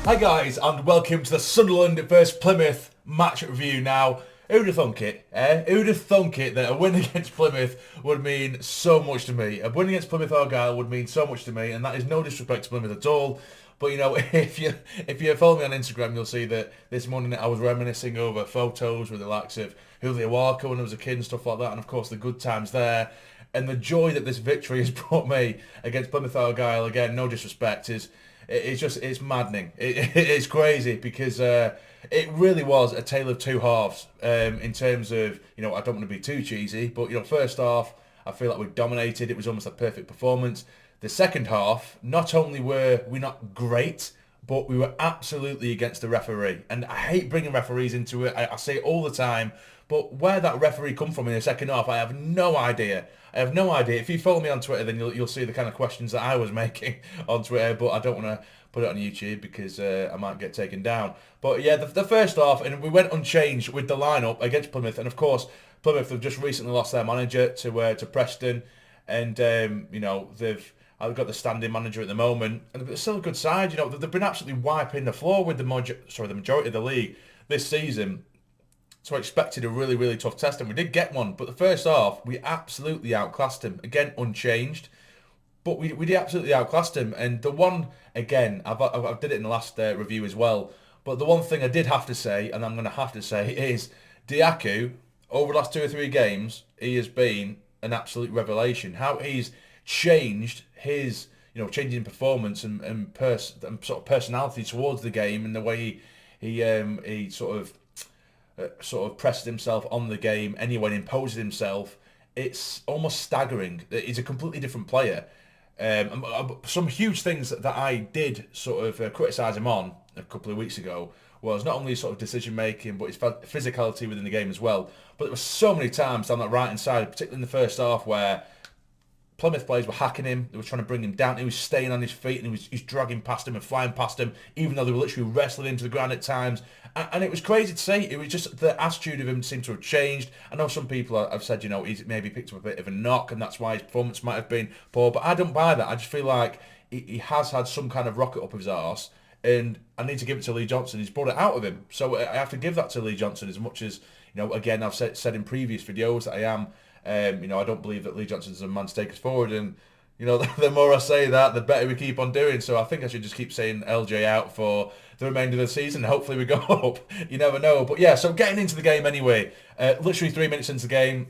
Hi guys, and welcome to the Sunderland vs Plymouth match review. Now, who'd have thunk it, Who'd have thunk it that a win against Plymouth would mean so much to me? A win against Plymouth Argyle would mean so much to me, and that is no disrespect to Plymouth at all. But you know, if you follow me on Instagram, you'll see that this morning I was reminiscing over photos with the likes of Julio Walker when I was a kid and stuff like that, and of course the good times there. And the joy that this victory has brought me against Plymouth Argyle, again, no disrespect, it's maddening. It's crazy because it really was a tale of two halves in terms of, you know, I don't want to be too cheesy, but, you know, first half, I feel like we dominated. It was almost a perfect performance. The second half, not only were we not great, but we were absolutely against the referee. And I hate bringing referees into it. I say it all the time. But where that referee come from in the second half, I have no idea. If you follow me on Twitter, then you'll see the kind of questions that I was making on Twitter. But I don't want to put it on YouTube because I might get taken down. But yeah, the first half, and we went unchanged with the lineup against Plymouth. And of course, Plymouth have just recently lost their manager to Preston. And, you know, I've got the standing manager at the moment. And it's still a good side. You know, they've been absolutely wiping the floor with the majority of the league this season. So I expected a really, really tough test, and we did get one. But the first half, we absolutely outclassed him. Again, unchanged. But we did absolutely outclassed him. And the one, again, I did it in the last review as well. But the one thing I did have to say, and I'm going to have to say, is Dietrich, over the last 2 or 3 games, he has been an absolute revelation. How he's changed his, you know, changing performance and sort of personality towards the game, and the way he sort of pressed himself on the game anyway, imposed himself. It's almost staggering. He's a completely different player. Some huge things that I did sort of criticise him on a couple of weeks ago was not only his sort of decision making, but his physicality within the game as well. But there were so many times down that right hand side, particularly in the first half, where Plymouth players were hacking him. They were trying to bring him down. He was staying on his feet, and he was dragging past him and flying past him, even though they were literally wrestling him to the ground at times. And it was crazy to see. It was just the attitude of him seemed to have changed. I know some people have said, you know, he's maybe picked up a bit of a knock, and that's why his performance might have been poor. But I don't buy that. I just feel like he has had some kind of rocket up his arse, and I need to give it to Lee Johnson. He's brought it out of him. So I have to give that to Lee Johnson, as much as, you know, again, I've said in previous videos that I am, you know, I don't believe that Lee Johnson's a man to take us forward. And, you know, the more I say that, the better we keep on doing. So I think I should just keep saying LJ out for the remainder of the season. Hopefully we go up. You never know. But yeah, so getting into the game anyway, literally 3 minutes into the game,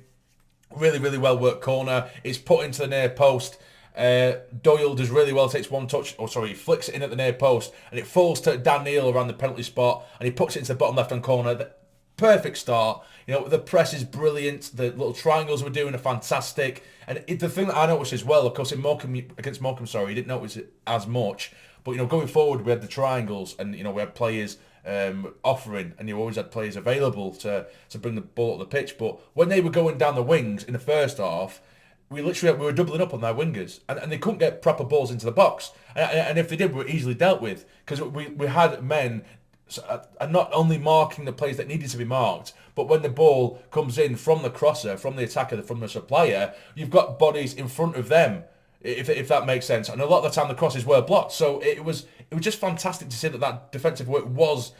really, really well worked corner. It's put into the near post. Doyle does really well, takes one touch, he flicks it in at the near post, and it falls to Dhannoo around the penalty spot, and he puts it into the bottom left-hand corner. Perfect start. You know, the press is brilliant. The little triangles we're doing are fantastic. And the thing that I noticed as well, of course, against Morecambe, you didn't notice it as much. But, you know, going forward, we had the triangles, and, you know, we had players offering, and you always had players available to bring the ball up the pitch. But when they were going down the wings in the first half, we were doubling up on their wingers, and they couldn't get proper balls into the box. And if they did, we were easily dealt with, because we had men and not only marking the players that needed to be marked, but when the ball comes in from the crosser, from the attacker, from the supplier, you've got bodies in front of them, if that makes sense. And a lot of the time the crosses were blocked, so it was just fantastic to see that defensive work was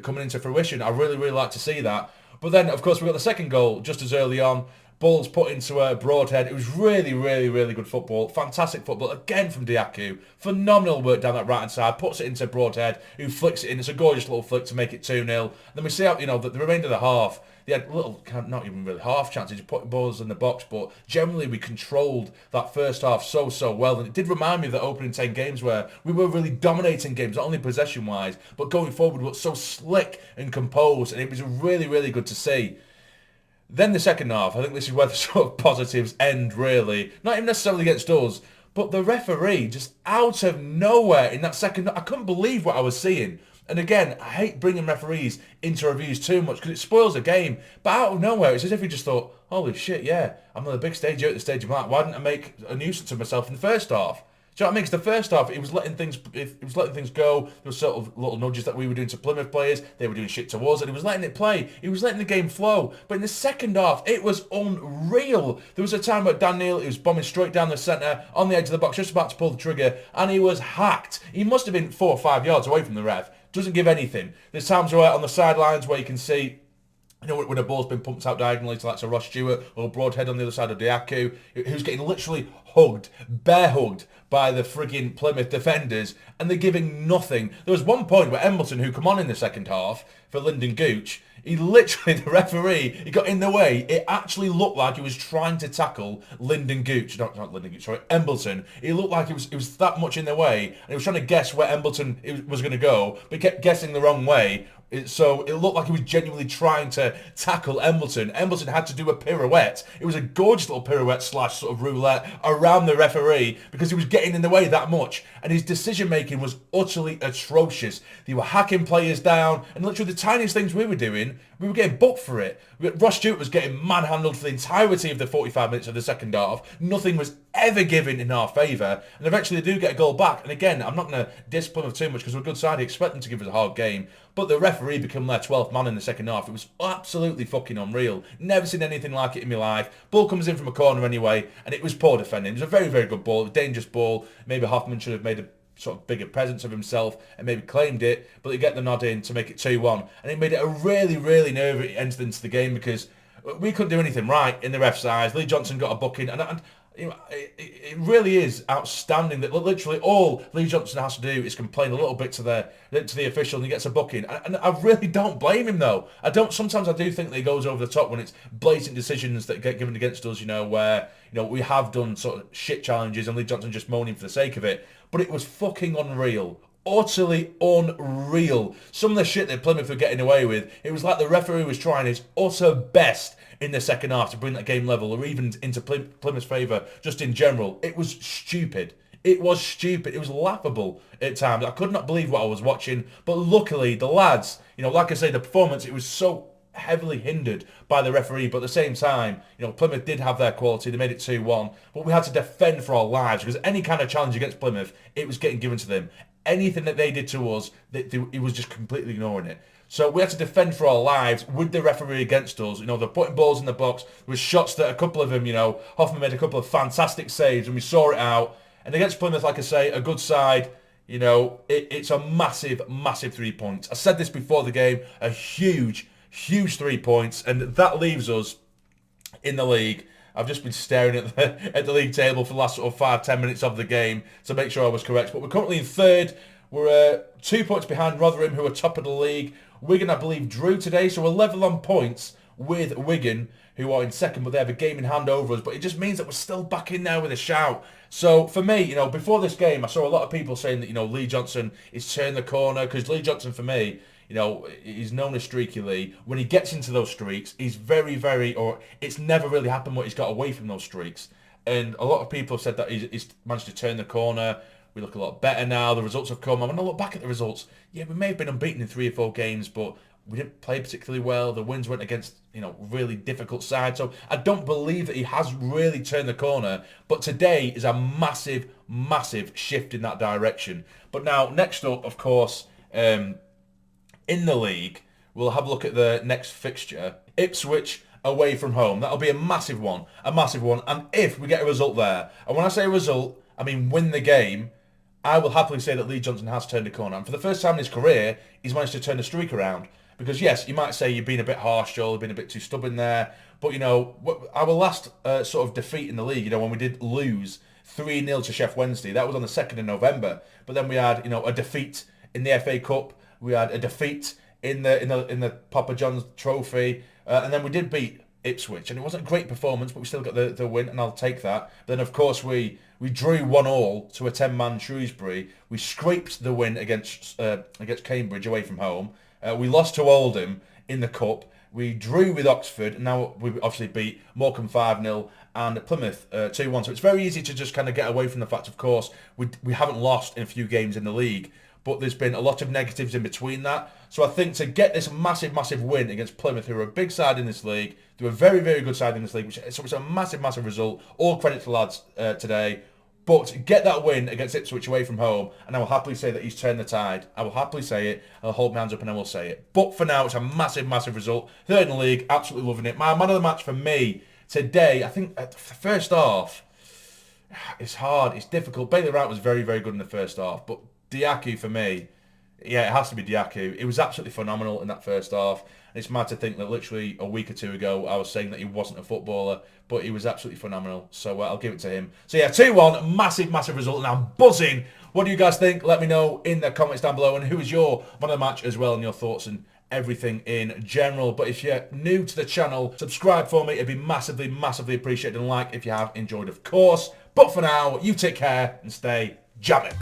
coming into fruition. I really, really like to see that. But then, of course, we got the second goal just as early on. Ball's put into a Broadhead. It was really, really, really good football. Fantastic football. Again from Dietrich. Phenomenal work down that right-hand side. Puts it into Broadhead, who flicks it in. It's a gorgeous little flick to make it 2-0. Then we see how, you know, the remainder of the half, they had little, not even really half chances, just putting balls in the box. But generally, we controlled that first half so well. And it did remind me of the opening 10 games where we were really dominating games, not only possession-wise, but going forward, we looked so slick and composed. And it was really, really good to see. Then the second half, I think this is where the sort of positives end, really. Not even necessarily against us, but the referee just out of nowhere in that second. I couldn't believe what I was seeing. And again, I hate bringing referees into reviews too much because it spoils the game. But out of nowhere, it's as if he just thought, holy shit, yeah, I'm on the big stage here at the stage of Mark. Why didn't I make a nuisance of myself in the first half? Do you know what I mean? Because the first half, it was letting things go. There was sort of little nudges that we were doing to Plymouth players. They were doing shit to us, and he was letting it play. He was letting the game flow. But in the second half, it was unreal. There was a time where Dhannoo, he was bombing straight down the centre, on the edge of the box, just about to pull the trigger, and he was hacked. He must have been 4 or 5 yards away from the ref. Doesn't give anything. There's times where on the sidelines where you can see, you know, when a ball's been pumped out diagonally to like Ross Stewart or Broadhead on the other side of Diaku, who's getting literally hugged, bear hugged by the frigging Plymouth defenders, and they're giving nothing. There was one point where Embleton, who come on in the second half for Lyndon Gooch, he literally, the referee, he got in the way. It actually looked like he was trying to tackle Lyndon Gooch, not Lyndon Gooch, sorry, Embleton. It looked like it was that much in the way, and he was trying to guess where Embleton was going to go, but he kept guessing the wrong way. So it looked like he was genuinely trying to tackle Embleton. Embleton had to do a pirouette. It was a gorgeous little pirouette / sort of roulette around the referee because he was getting in the way that much. And his decision making was utterly atrocious. They were hacking players down, and literally the tiniest things we were doing, we were getting booked for it. Ross Stewart was getting manhandled for the entirety of the 45 minutes of the second half. Nothing was ever given in our favour, and eventually they do get a goal back. And again, I'm not going to diss Plymouth too much because we're a good side. I expect them to give us a hard game, but the referee became their 12th man in the second half. It was absolutely fucking unreal. Never seen anything like it in my life. Ball comes in from a corner anyway, and it was poor defending. It was a very, very good ball. It was a dangerous ball. Maybe Hoffman should have made a sort of bigger presence of himself and maybe claimed it, but they get the nod in to make it 2-1, and it made it a really, really nervy end into the game because we couldn't do anything right in the ref's eyes. Lee Johnson got a booking, and you know, it really is outstanding that literally all Lee Johnson has to do is complain a little bit to the official, and he gets a booking. And I really don't blame him though. Sometimes I do think that he goes over the top when it's blatant decisions that get given against us. You know, where we have done sort of shit challenges and Lee Johnson just moaning for the sake of it. But it was fucking unreal. Utterly unreal. Some of the shit that Plymouth were getting away with, it was like the referee was trying his utter best in the second half to bring that game level or even into Plymouth's favour just in general. It was stupid. It was stupid. It was laughable at times. I could not believe what I was watching. But luckily, the lads, like I say, the performance, it was so heavily hindered by the referee, but at the same time, Plymouth did have their quality. They made it 2-1, but we had to defend for our lives because any kind of challenge against Plymouth, it was getting given to them. Anything that they did to us, it was just completely ignoring it. So we had to defend for our lives with the referee against us. They're putting balls in the box. There was shots that a couple of them, Hoffman made a couple of fantastic saves and we saw it out. And against Plymouth, like I say, a good side, it's a massive, massive 3 points. I said this before the game, a huge 3 points, and that leaves us in the league. I've just been staring at the league table for the last sort of 5-10 minutes of the game to make sure I was correct. But we're currently in third. We're 2 points behind Rotherham, who are top of the league. Wigan, I believe, drew today, so we're level on points with Wigan, who are in second, but they have a game in hand over us. But it just means that we're still back in there with a shout. So for me, before this game, I saw a lot of people saying that, Lee Johnson is turning the corner, because Lee Johnson, for me, he's known as Streaky Lee. When he gets into those streaks, he's very, very, or it's never really happened where he's got away from those streaks. And a lot of people have said that he's managed to turn the corner. We look a lot better now. The results have come. And when I look back at the results, yeah, we may have been unbeaten in 3 or 4 games, but we didn't play particularly well. The wins went against, really difficult sides. So I don't believe that he has really turned the corner. But today is a massive, massive shift in that direction. But now, next up, of course, in the league, we'll have a look at the next fixture. Ipswich away from home. That'll be a massive one. And if we get a result there, and when I say result, I mean win the game, I will happily say that Lee Johnson has turned a corner. And for the first time in his career, he's managed to turn the streak around. Because yes, you might say you've been a bit harsh, Joel, you've been a bit too stubborn there. But, our last sort of defeat in the league, when we did lose 3-0 to Sheff Wednesday, that was on the 2nd of November. But then we had, a defeat in the FA Cup. We had a defeat in the Papa John's Trophy. And then we did beat Ipswich. And it wasn't a great performance, but we still got the win, and I'll take that. Then, of course, we drew 1-1 to a 10-man Shrewsbury. We scraped the win against Cambridge away from home. We lost to Oldham in the Cup. We drew with Oxford, and now we obviously beat Morecambe 5-0 and Plymouth 2-1. So it's very easy to just kind of get away from the fact, of course, we haven't lost in a few games in the league, but there's been a lot of negatives in between that. So I think to get this massive, massive win against Plymouth, who are a big side in this league, they're a very, very good side in this league, so it's a massive, massive result. All credit to the lads today. But get that win against Ipswich away from home, and I will happily say that he's turned the tide. I will happily say it. I'll hold my hands up and I will say it. But for now, it's a massive, massive result. Third in the league, absolutely loving it. My man of the match for me today, I think the first half, it's hard, it's difficult. Bailey Wright was very, very good in the first half, but Diaku for me, Yeah, it has to be Jacques. It was absolutely phenomenal in that first half. And it's mad to think that literally a week or two ago I was saying that he wasn't a footballer, but he was absolutely phenomenal. So I'll give it to him. So yeah, 2-1, massive, massive result, and I'm buzzing. What do you guys think? Let me know in the comments down below, and who is your man of the match as well, and your thoughts and everything in general. But if you're new to the channel, subscribe for me. It'd be massively, massively appreciated, and like if you have enjoyed, of course. But for now, you take care and stay jamming.